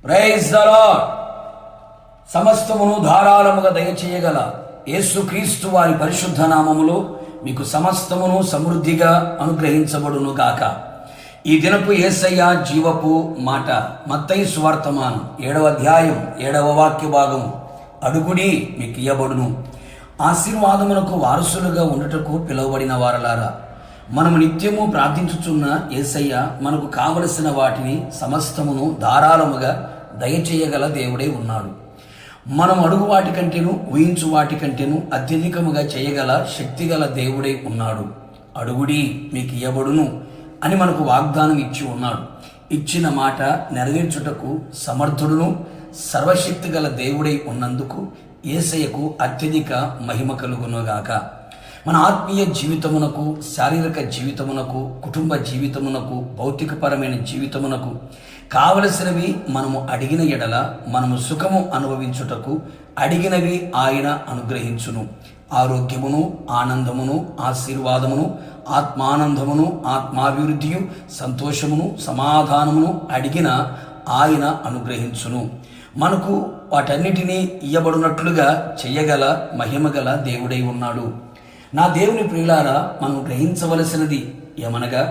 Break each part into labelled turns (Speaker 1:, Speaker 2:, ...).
Speaker 1: Praise the lord. సమస్తమును ధారాళముగా దయచేయగల యేసుక్రీస్తు వారి పరిశుద్ధ నామములో మీకు సమస్తమును సమృద్ధిగా అనుగ్రహించబడును గాక. ఈ దినపు యేసయ్య జీవపు మాట మత్తయి సువార్తమానం 7వ అధ్యాయం 7వ వాక్య భాగము. అడుగుడి మీకు ఇయ్యబడును. ఆశీర్వాదమునకు వారసులుగా ఉండుటకు పిలువబడిన వారలారా, మనము నిత్యము ప్రార్థించుచున్న యేసయ్య మనకు కావలసిన వాటిని సమస్తమును ధారాళముగా దయచేయగల దేవుడే ఉన్నాడు. మనం అడుగు వాటి కంటేను ఊహించు వాటి కంటేను అత్యధికముగా చేయగల శక్తిగల దేవుడే ఉన్నాడు. అడుగుడి మీకు ఇయ్యబడును అని మనకు వాగ్దానం ఇచ్చి ఉన్నాడు. ఇచ్చిన మాట నెరవేర్చుటకు సమర్థుడును సర్వశక్తి గల దేవుడై ఉన్నందుకు యేసయ్యకు అత్యధిక మహిమ కలుగునుగాక. మన ఆత్మీయ జీవితమునకు, శారీరక జీవితమునకు, కుటుంబ జీవితమునకు, భౌతికపరమైన జీవితమునకు కావలసినవి మనము అడిగిన ఎడల మనము సుఖము అనుభవించుటకు అడిగినవి ఆయన అనుగ్రహించును. ఆరోగ్యమును, ఆనందమును, ఆశీర్వాదమును, ఆత్మానందమును, ఆత్మాభివృద్ధియు, సంతోషమును, సమాధానమును అడిగిన ఆయన అనుగ్రహించును. మనకు వాటన్నిటినీ ఇయ్యబడినట్లుగా చెయ్యగల మహిమగల దేవుడై ఉన్నాడు. నా దేవుని ప్రియులారా, మనం గ్రహించవలసినది ఏమనగా,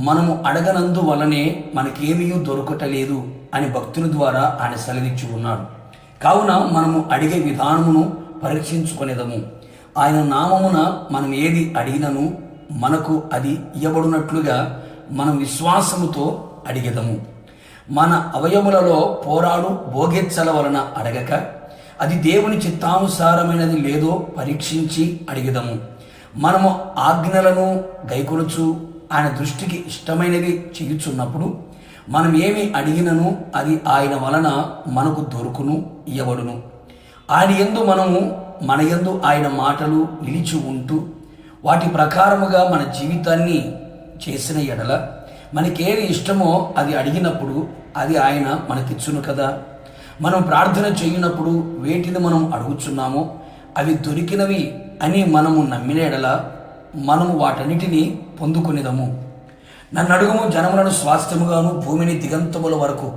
Speaker 1: మనము అడగనందు వలనే మనకేమీ దొరకటలేదు అని భక్తుల ద్వారా ఆయన సెలవిచ్చి ఉన్నాడు. కావున మనము అడిగే విధానమును పరీక్షించుకునేదము. ఆయన నామమున మనం ఏది అడిగినను మనకు అది ఇయ్యబడినట్లుగా మనం విశ్వాసముతో అడిగెదము. మన అవయములలో పోరాడు భోగెచ్చల వలన అడగక, అది దేవుని చిత్తానుసారమైనది లేదో పరీక్షించి అడిగెదము. మనము ఆజ్ఞలను గైకొనుచు ఆయన దృష్టికి ఇష్టమైనవి చేయుచున్నప్పుడు మనం ఏమి అడిగినను అది ఆయన వలన మనకు దొరుకును, ఇయ్యబడును. ఆయన యందు మనము మన యందు ఆయన మాటలు నిలిచి ఉంటూ వాటి ప్రకారముగా మన జీవితాన్ని చేసిన ఎడల మనకేది ఇష్టమో అది అడిగినప్పుడు అది ఆయన మనకిచ్చును కదా. మనం ప్రార్థన చేయనప్పుడు వేటిని మనం అడుగుచున్నామో అవి దొరికినవి అని మనము నమ్మిన ఎడల మనము వాటన్నిటినీ పొందుకునేదము. నన్ను అడుగుము, జనములను స్వాస్థ్యముగాను భూమిని దిగంతముల వరకు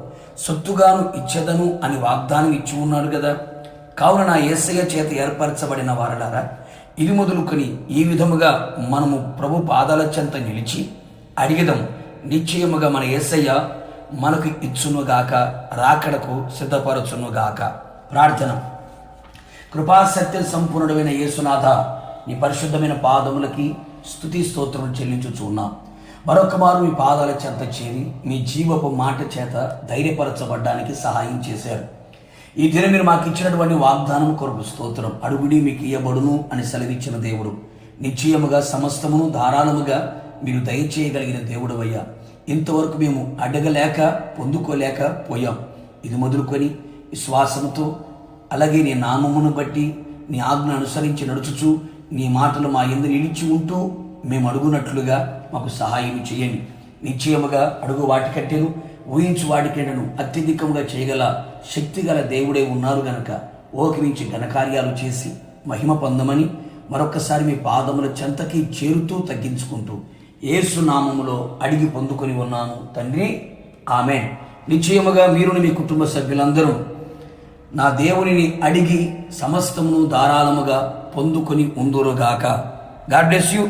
Speaker 1: సొత్తుగాను ఇచ్చేదను అని వాగ్దానం ఇచ్చి ఉన్నాడు కదా. కావున నా యేసయ్య చేత ఏర్పరచబడిన వారలారా, ఇది మొదలుకొని ఈ విధముగా మనము ప్రభు పాదాల చెంత నిలిచి అడిగెదము. నిశ్చయముగా మన యేసయ్య మనకు ఇచ్చునుగాక, రాకడకు సిద్ధపరచునుగాక. ప్రార్థన. కృపాసత్య సంపూర్ణుడైన యేసునాథ, నీ పరిశుద్ధమైన పాదములకి స్తుతి స్తోత్రం చెల్లించుచున్నా. మరొక మారు మీ పాదాల చెంత చేరి మీ జీవపు మాట చేత ధైర్యపరచబడ్డానికి సహాయం చేశారు. ఈ దినం మీరు మాకు ఇచ్చినటువంటి వాగ్దానం కొరకు స్తోత్రం. అడుగుడి మీకు ఇయ్యబడును అని సెలవిచ్చిన దేవుడు, నిశ్చయముగా సమస్తమును ధారాళముగా మీరు దయచేయగలిగిన దేవుడు అయ్యా. ఇంతవరకు మేము అడగలేక పొందుకోలేక పోయాం. ఇది మొదలుకొని విశ్వాసంతో అలాగే నీ నామమును బట్టి నీ ఆజ్ఞ అనుసరించి నడుచుచు నీ మాటలు మా యందు నిలిచి ఉంటూ మేము అడుగునట్లుగా మాకు సహాయం చేయండి. నిశ్చయముగా అడుగు వాటికంటేను ఊహించు వాటికంటేను అత్యధికంగా చేయగల శక్తిగల దేవుడే ఉన్నారు గనక ఓకరించి ఘనకార్యాలు చేసి మహిమ పొందమని మరొకసారి మీ పాదముల చెంతకి చేరుతూ తగ్గించుకుంటూ యేసు నామములో అడిగి పొందుకొని ఉన్నాము తండ్రి, ఆమేన్. నిశ్చయముగా మీరుని మీ కుటుంబ సభ్యులందరూ నా దేవునిని అడిగి సమస్తమును ధారాళముగా పొందుకొని ఉందురుగాక. God bless you.